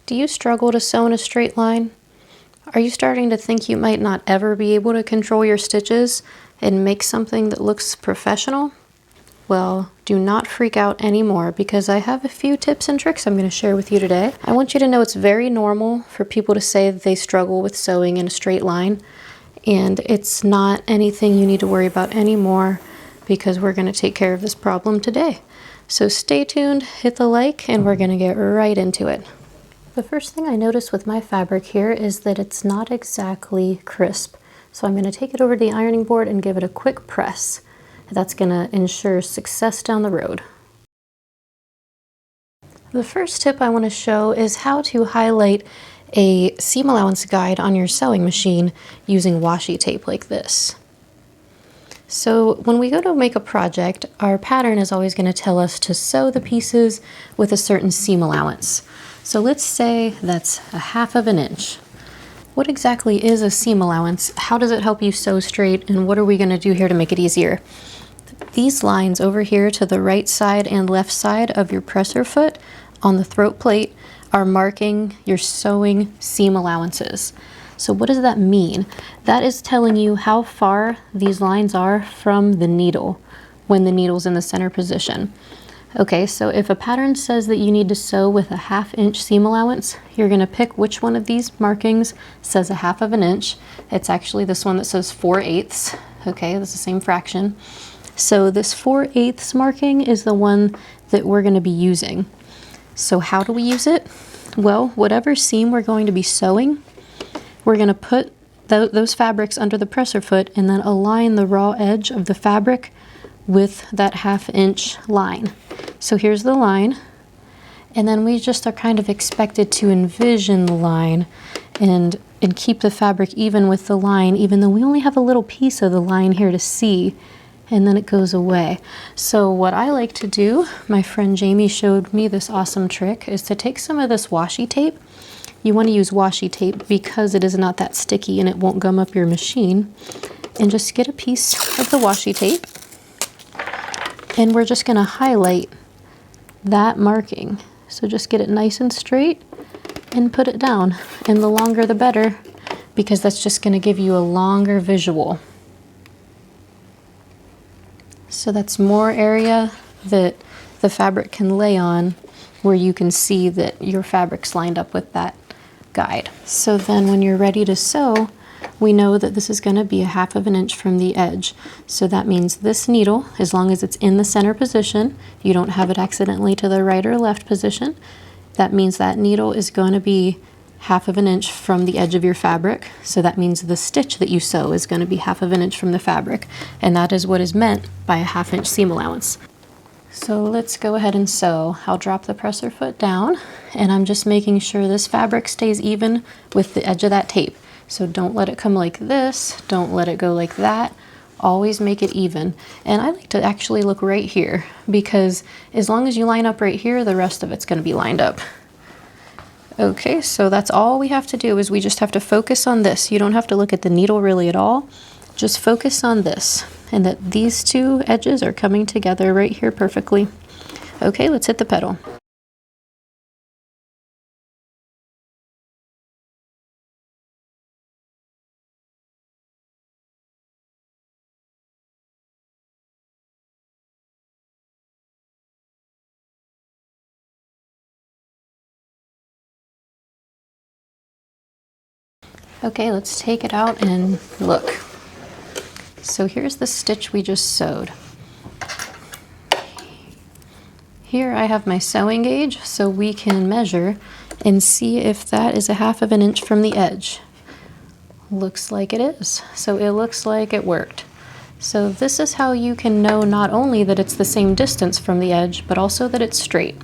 Do you struggle to sew in a straight line? Are you starting to think you might not ever be able to control your stitches and make something that looks professional? Well, do not freak out anymore because I have a few tips and tricks I'm going to share with you today. I want you to know it's very normal for people to say that they struggle with sewing in a straight line, and it's not anything you need to worry about anymore because we're going to take care of this problem today. So stay tuned, hit the like, and we're going to get right into it. The first thing I notice with my fabric here is that it's not exactly crisp. So I'm going to take it over to the ironing board and give it a quick press. That's going to ensure success down the road. The first tip I want to show is how to highlight a seam allowance guide on your sewing machine using washi tape like this. So when we go to make a project, our pattern is always going to tell us to sew the pieces with a certain seam allowance. So let's say that's 1/2 inch. What exactly is a seam allowance? How does it help you sew straight? And what are we going to do here to make it easier? These lines over here to the right side and left side of your presser foot on the throat plate are marking your sewing seam allowances. So what does that mean? That is telling you how far these lines are from the needle when the needle's in the center position. Okay, so if a pattern says that you need to sew with a 1/2 inch seam allowance, you're going to pick which one of these markings says 1/2 inch. It's actually this one that says 4/8. Okay, that's the same fraction. So this 4/8 marking is the one that we're going to be using. So how do we use it? Well, whatever seam we're going to be sewing, we're going to put those fabrics under the presser foot and then align the raw edge of the fabric with that 1/2 inch line. So here's the line, and then we just are kind of expected to envision the line and keep the fabric even with the line, even though we only have a little piece of the line here to see, and then it goes away. So what I like to do, my friend Jamie showed me this awesome trick, is to take some of this washi tape. You want to use washi tape because it is not that sticky and it won't gum up your machine. And just get a piece of the washi tape, and we're just going to highlight that marking. So just get it nice and straight and put it down. And the longer the better, because that's just going to give you a longer visual. So that's more area that the fabric can lay on where you can see that your fabric's lined up with that guide. So then when you're ready to sew, we know that this is going to be 1/2 inch from the edge. So that means this needle, as long as it's in the center position, you don't have it accidentally to the right or left position, that means that needle is going to be 1/2 inch from the edge of your fabric. So that means the stitch that you sew is going to be 1/2 inch from the fabric. And that is what is meant by a 1/2 inch seam allowance. So let's go ahead and sew. I'll drop the presser foot down, and I'm just making sure this fabric stays even with the edge of that tape. So don't let it come like this, don't let it go like that. Always make it even. And I like to actually look right here, because as long as you line up right here, the rest of it's going to be lined up. Okay, so that's all we have to do, is we just have to focus on this. You don't have to look at the needle really at all. Just focus on this, and that these two edges are coming together right here perfectly. Okay, let's hit the pedal. Okay, let's take it out and look. So here's the stitch we just sewed. Here I have my sewing gauge, so we can measure and see if that is 1/2 inch from the edge. Looks like it is. So it looks like it worked. So this is how you can know not only that it's the same distance from the edge, but also that it's straight.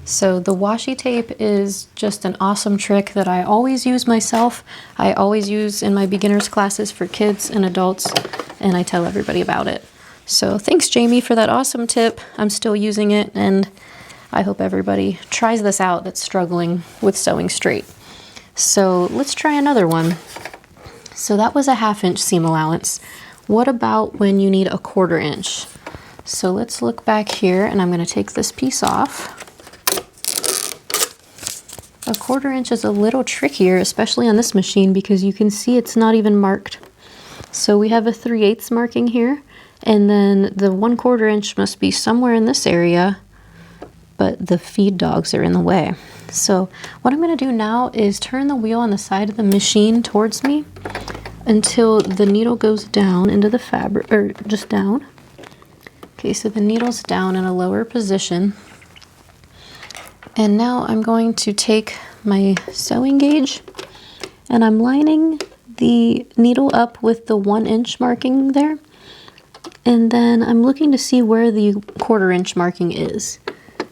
So the washi tape is just an awesome trick that I always use myself. I always use in my beginners classes for kids and adults, and I tell everybody about it. So thanks, Jamie, for that awesome tip. I'm still using it, and I hope everybody tries this out that's struggling with sewing straight. So let's try another one. So that was a 1/2 inch seam allowance. What about when you need a 1/4 inch? So let's look back here, and I'm going to take this piece off. A 1/4 inch is a little trickier, especially on this machine, because you can see it's not even marked. So we have a 3/8 marking here, and then the 1/4 inch must be somewhere in this area, but the feed dogs are in the way. So what I'm going to do now is turn the wheel on the side of the machine towards me until the needle goes down into the fabric, or just down. Okay, so the needle's down in a lower position. And now I'm going to take my sewing gauge and I'm lining the needle up with the 1 inch marking there. And then I'm looking to see where the 1/4 inch marking is.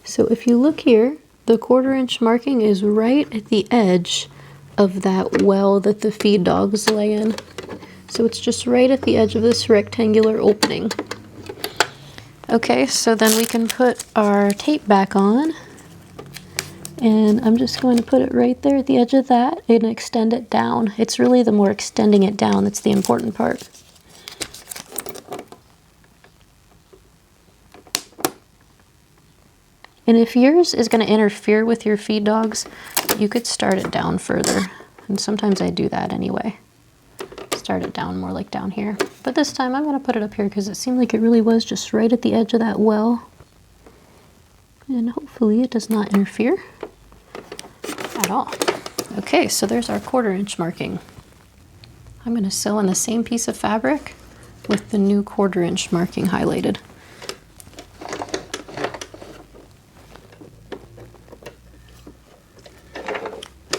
So if you look here, the 1/4 inch marking is right at the edge of that well that the feed dogs lay in. So it's just right at the edge of this rectangular opening. Okay, so then we can put our tape back on. And I'm just going to put it right there at the edge of that and extend it down. It's really the more extending it down that's the important part. And if yours is going to interfere with your feed dogs, you could start it down further. And sometimes I do that anyway. Start it down more like down here. But this time I'm going to put it up here because it seemed like it really was just right at the edge of that well. And hopefully it does not interfere at all. Okay, so there's our 1/4 inch marking. I'm going to sew on the same piece of fabric with the new 1/4 inch marking highlighted.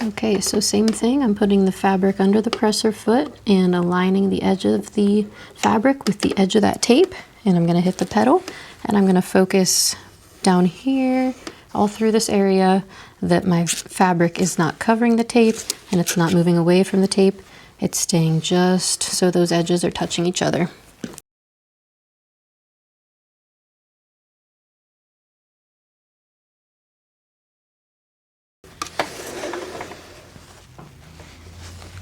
Okay, so same thing, I'm putting the fabric under the presser foot and aligning the edge of the fabric with the edge of that tape, and I'm going to hit the pedal and I'm going to focus down here all through this area that my fabric is not covering the tape and it's not moving away from the tape. It's staying just so those edges are touching each other.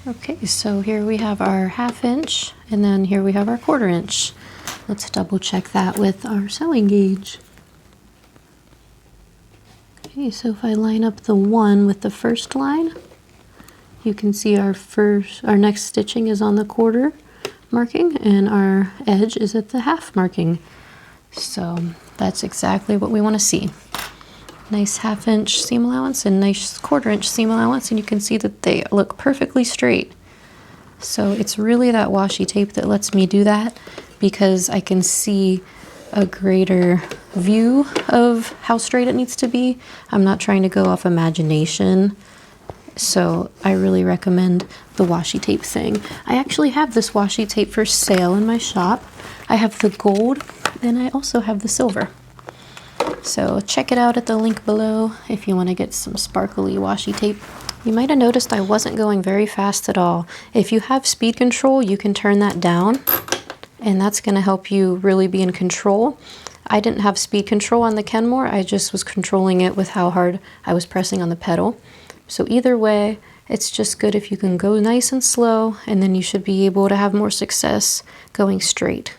Okay, so here we have our 1/2 inch and then here we have our 1/4 inch. Let's double check that with our sewing gauge. Okay, so if I line up the 1 with the first line, you can see our next stitching is on the 1/4 marking and our edge is at the 1/2 marking. So that's exactly what we want to see. Nice 1/2 inch seam allowance and nice 1/4 inch seam allowance, and you can see that they look perfectly straight. So it's really that washi tape that lets me do that because I can see a greater view of how straight it needs to be. I'm not trying to go off imagination. So I really recommend the washi tape thing. I actually have this washi tape for sale in my shop. I have the gold and I also have the silver. So check it out at the link below if you want to get some sparkly washi tape. You might have noticed I wasn't going very fast at all. If you have speed control, you can turn that down and that's going to help you really be in control. I didn't have speed control on the Kenmore, I just was controlling it with how hard I was pressing on the pedal. So either way, it's just good if you can go nice and slow, and then you should be able to have more success going straight.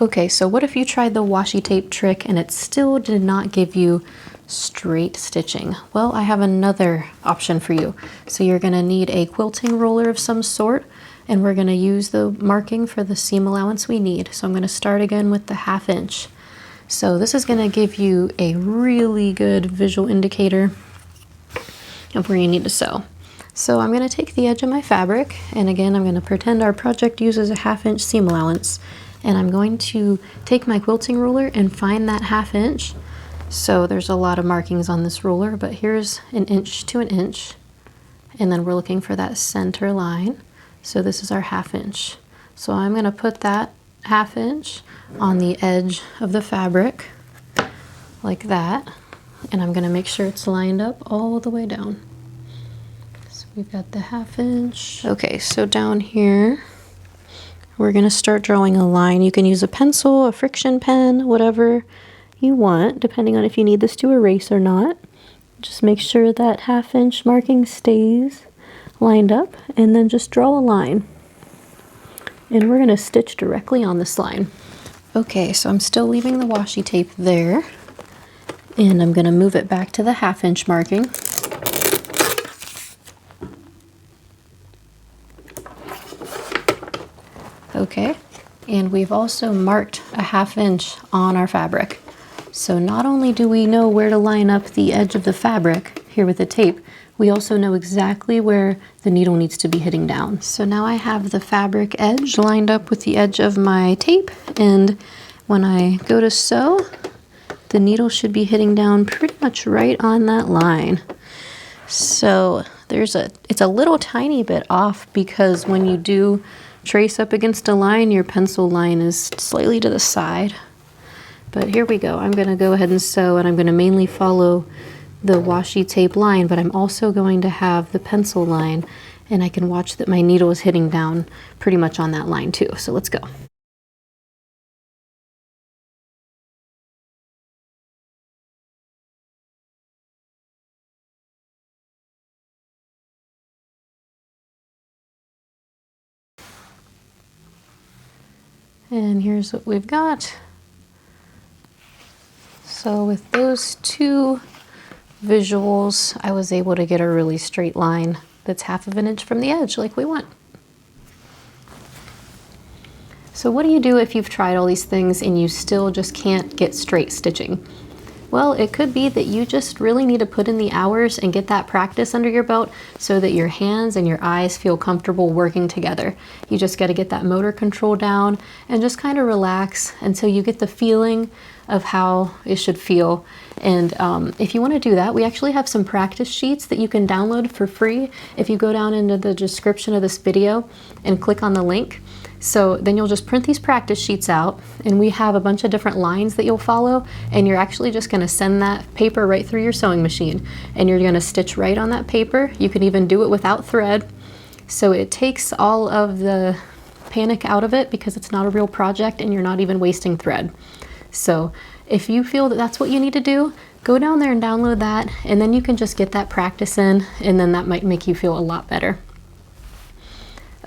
Okay, so what if you tried the washi tape trick and it still did not give you straight stitching? Well, I have another option for you. So you're going to need a quilting roller of some sort, and we're going to use the marking for the seam allowance we need. So I'm going to start again with the 1/2 inch. So this is going to give you a really good visual indicator of where you need to sew. So I'm going to take the edge of my fabric, and again I'm going to pretend our project uses a 1/2 inch seam allowance, and I'm going to take my quilting ruler and find that 1/2 inch. So there's a lot of markings on this ruler, but here's 1 inch to 1 inch, and then we're looking for that center line. So this is our 1/2 inch. So I'm going to put that 1/2 inch on the edge of the fabric like that, and I'm going to make sure it's lined up all the way down. So we've got the 1/2 inch. Okay, so down here we're going to start drawing a line. You can use a pencil, a friction pen, whatever you want, depending on if you need this to erase or not. Just make sure that 1/2 inch marking stays lined up, and then just draw a line. And we're going to stitch directly on this line. Okay, so I'm still leaving the washi tape there, and I'm going to move it back to the 1/2 inch marking. Okay, and we've also marked a 1/2 inch on our fabric. So not only do we know where to line up the edge of the fabric here with the tape, we also know exactly where the needle needs to be hitting down. So now I have the fabric edge lined up with the edge of my tape, and when I go to sew, the needle should be hitting down pretty much right on that line. So it's a little tiny bit off because when you do trace up against a line, your pencil line is slightly to the side. But here we go. I'm going to go ahead and sew, and I'm going to mainly follow the washi tape line, but I'm also going to have the pencil line, and I can watch that my needle is hitting down pretty much on that line too. So let's go. And here's what we've got. So with those two visuals, I was able to get a really straight line that's 1/2 inch from the edge like we want. So what do you do if you've tried all these things and you still just can't get straight stitching? Well, it could be that you just really need to put in the hours and get that practice under your belt so that your hands and your eyes feel comfortable working together. You just got to get that motor control down and just kind of relax until you get the feeling of how it should feel. And if you want to do that, we actually have some practice sheets that you can download for free if you go down into the description of this video and click on the link. So then you'll just print these practice sheets out, and we have a bunch of different lines that you'll follow, and you're actually just going to send that paper right through your sewing machine, and you're going to stitch right on that paper. You can even do it without thread, so it takes all of the panic out of it because it's not a real project and you're not even wasting thread. So if you feel that that's what you need to do, go down there and download that, and then you can just get that practice in, and then that might make you feel a lot better.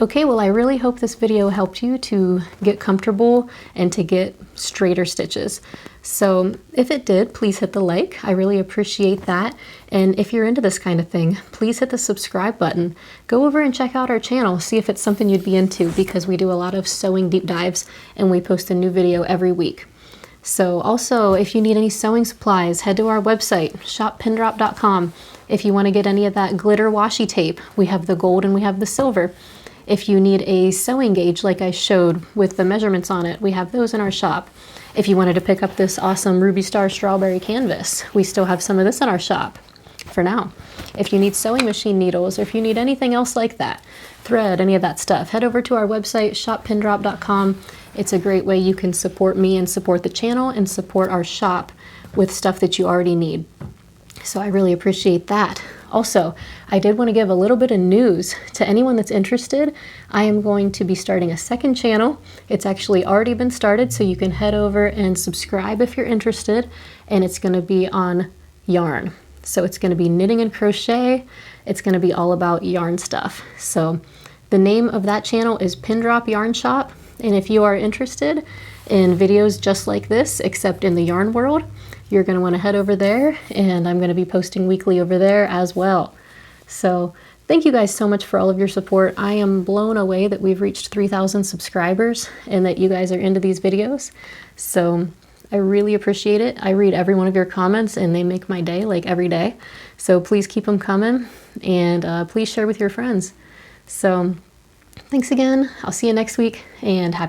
Okay, well, I really hope this video helped you to get comfortable and to get straighter stitches. So if it did, please hit the like. I really appreciate that. And if you're into this kind of thing, please hit the subscribe button. Go over and check out our channel, see if it's something you'd be into, because we do a lot of sewing deep dives and we post a new video every week. So also, if you need any sewing supplies, head to our website, shoppindrop.com. If you want to get any of that glitter washi tape, we have the gold and we have the silver. If you need a sewing gauge like I showed with the measurements on it, we have those in our shop. If you wanted to pick up this awesome Ruby Star Strawberry canvas, we still have some of this in our shop for now. If you need sewing machine needles, or if you need anything else like that, thread, any of that stuff, head over to our website, shoppindrop.com. It's a great way you can support me and support the channel and support our shop with stuff that you already need. So I really appreciate that. Also, I did want to give a little bit of news to anyone that's interested. I am going to be starting a second channel. It's actually already been started, so you can head over and subscribe if you're interested, and it's going to be on yarn. So it's going to be knitting and crochet. It's going to be all about yarn stuff. So the name of that channel is Pindrop Yarn Shop, and if you are interested in videos just like this, except in the yarn world, you're going to want to head over there, and I'm going to be posting weekly over there as well. So thank you guys so much for all of your support. I am blown away that we've reached 3,000 subscribers and that you guys are into these videos. So I really appreciate it. I read every one of your comments and they make my day, like every day. So please keep them coming, and please share with your friends. So thanks again. I'll see you next week, and happy